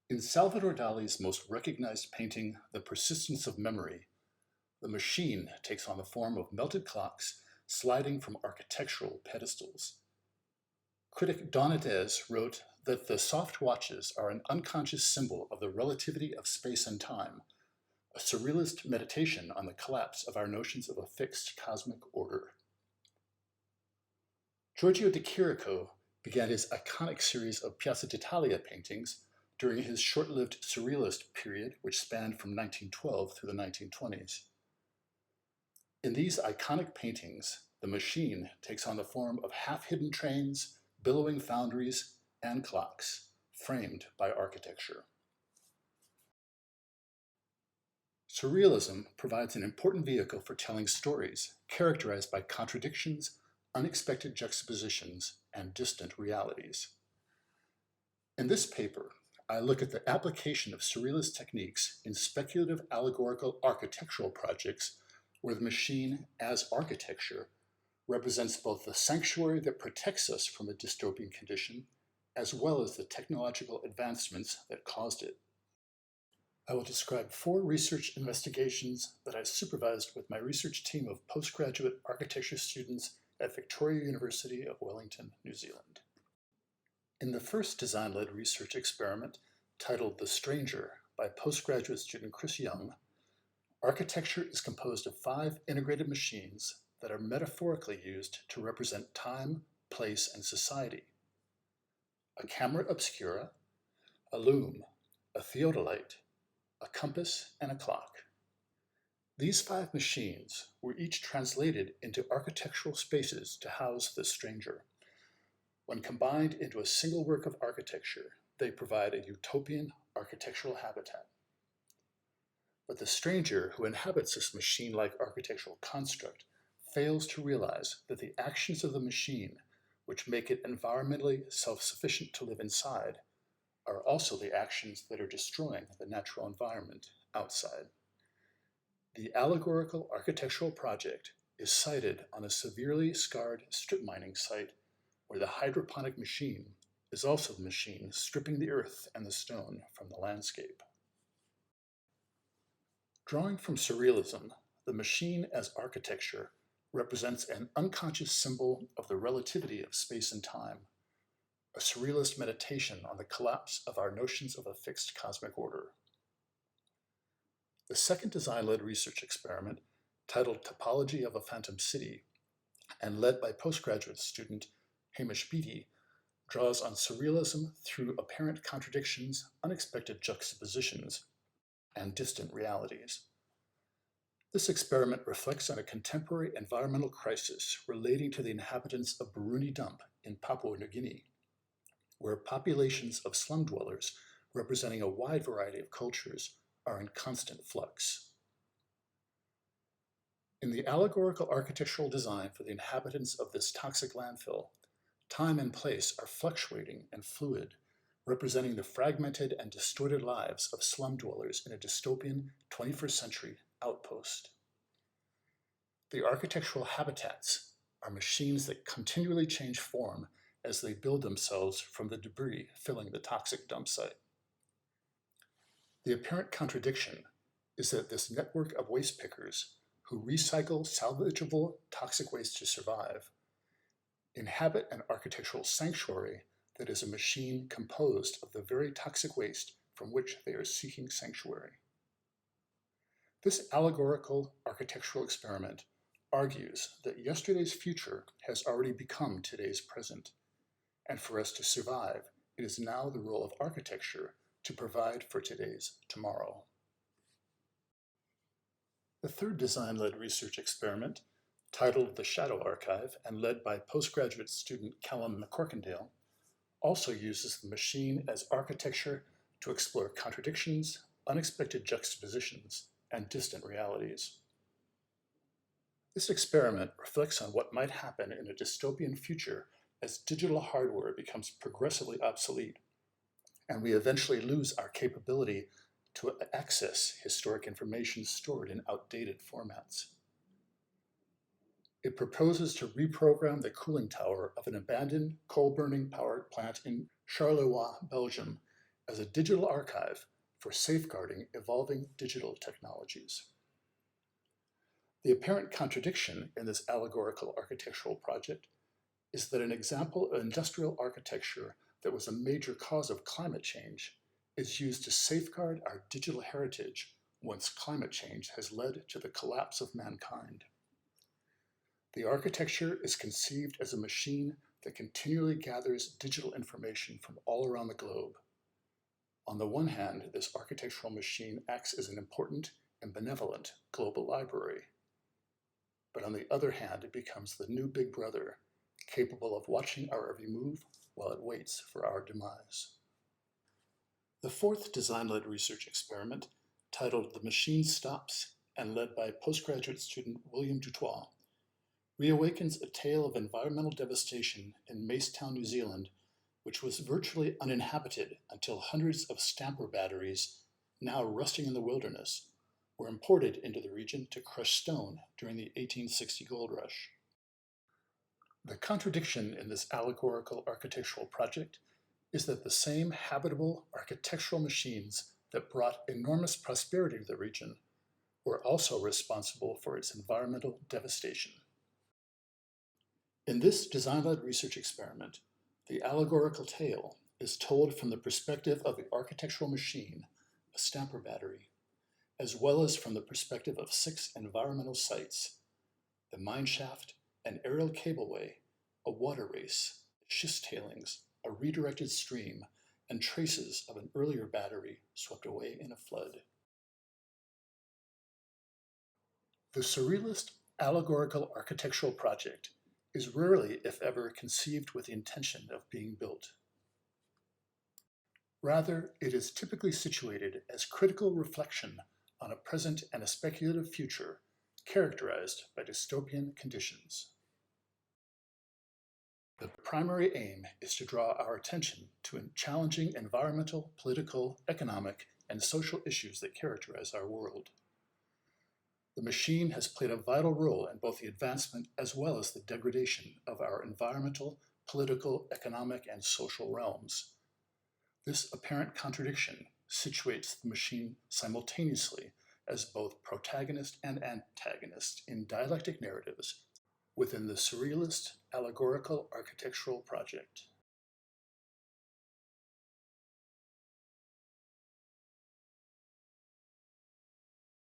In Salvador Dali's most recognized painting, The Persistence of Memory, the machine takes on the form of melted clocks sliding from architectural pedestals. Critic Donades wrote that the soft watches are an unconscious symbol of the relativity of space and time, a surrealist meditation on the collapse of our notions of a fixed cosmic order. Giorgio de Chirico began his iconic series of Piazza d'Italia paintings during his short-lived Surrealist period, which spanned from 1912 through the 1920s. In these iconic paintings, the machine takes on the form of half-hidden trains, billowing foundries, and clocks, framed by architecture. Surrealism provides an important vehicle for telling stories characterized by contradictions, unexpected juxtapositions, and distant realities. In this paper, I look at the application of surrealist techniques in speculative allegorical architectural projects where the machine, as architecture, represents both the sanctuary that protects us from a dystopian condition, as well as the technological advancements that caused it. I will describe 4 research investigations that I supervised with my research team of postgraduate architecture students at Victoria University of Wellington, New Zealand. In the first design-led research experiment, titled The Stranger by postgraduate student Chris Young, architecture is composed of 5 integrated machines that are metaphorically used to represent time, place, and society. A camera obscura, a loom, a theodolite, a compass, and a clock. These 5 machines were each translated into architectural spaces to house the stranger. When combined into a single work of architecture, they provide a utopian architectural habitat. But the stranger who inhabits this machine-like architectural construct fails to realize that the actions of the machine, which make it environmentally self-sufficient to live inside, are also the actions that are destroying the natural environment outside. The allegorical architectural project is sited on a severely scarred strip mining site where the hydroponic machine is also the machine stripping the earth and the stone from the landscape. Drawing from Surrealism, the machine as architecture represents an unconscious symbol of the relativity of space and time, a surrealist meditation on the collapse of our notions of a fixed cosmic order. The second design-led research experiment, titled Topology of a Phantom City, and led by postgraduate student Hamish Beattie, draws on surrealism through apparent contradictions, unexpected juxtapositions, and distant realities. This experiment reflects on a contemporary environmental crisis relating to the inhabitants of Buruni Dump in Papua New Guinea, where populations of slum dwellers representing a wide variety of cultures are in constant flux. In the allegorical architectural design for the inhabitants of this toxic landfill, time and place are fluctuating and fluid, representing the fragmented and distorted lives of slum dwellers in a dystopian 21st century outpost. The architectural habitats are machines that continually change form as they build themselves from the debris filling the toxic dump site. The apparent contradiction is that this network of waste pickers who recycle salvageable toxic waste to survive inhabit an architectural sanctuary that is a machine composed of the very toxic waste from which they are seeking sanctuary. This allegorical architectural experiment argues that yesterday's future has already become today's present, and for us to survive, it is now the role of architecture to provide for today's tomorrow. The third design-led research experiment, titled The Shadow Archive and led by postgraduate student Callum McCorkindale, also uses the machine as architecture to explore contradictions, unexpected juxtapositions, and distant realities. This experiment reflects on what might happen in a dystopian future as digital hardware becomes progressively obsolete, and we eventually lose our capability to access historic information stored in outdated formats. It proposes to reprogram the cooling tower of an abandoned coal-burning power plant in Charleroi, Belgium, as a digital archive for safeguarding evolving digital technologies. The apparent contradiction in this allegorical architectural project is that an example of industrial architecture that was a major cause of climate change is used to safeguard our digital heritage once climate change has led to the collapse of mankind. The architecture is conceived as a machine that continually gathers digital information from all around the globe. On the one hand, this architectural machine acts as an important and benevolent global library. But on the other hand, it becomes the new big brother, capable of watching our every move while it waits for our demise. The fourth design-led research experiment, titled The Machine Stops and led by postgraduate student William Dutoit, reawakens a tale of environmental devastation in Macetown, New Zealand, which was virtually uninhabited until hundreds of stamper batteries, now rusting in the wilderness, were imported into the region to crush stone during the 1860 gold rush. The contradiction in this allegorical architectural project is that the same habitable architectural machines that brought enormous prosperity to the region were also responsible for its environmental devastation. In this design-led research experiment, the allegorical tale is told from the perspective of the architectural machine, a stamper battery, as well as from the perspective of 6 environmental sites: the mine shaft, an aerial cableway, a water race, schist tailings, a redirected stream, and traces of an earlier battery swept away in a flood. The surrealist allegorical architectural project is rarely, if ever, conceived with the intention of being built. Rather, it is typically situated as critical reflection on a present and a speculative future characterized by dystopian conditions. The primary aim is to draw our attention to challenging environmental, political, economic, and social issues that characterize our world. The machine has played a vital role in both the advancement as well as the degradation of our environmental, political, economic, and social realms. This apparent contradiction situates the machine simultaneously as both protagonist and antagonist in dialectic narratives within the surrealist allegorical architectural project.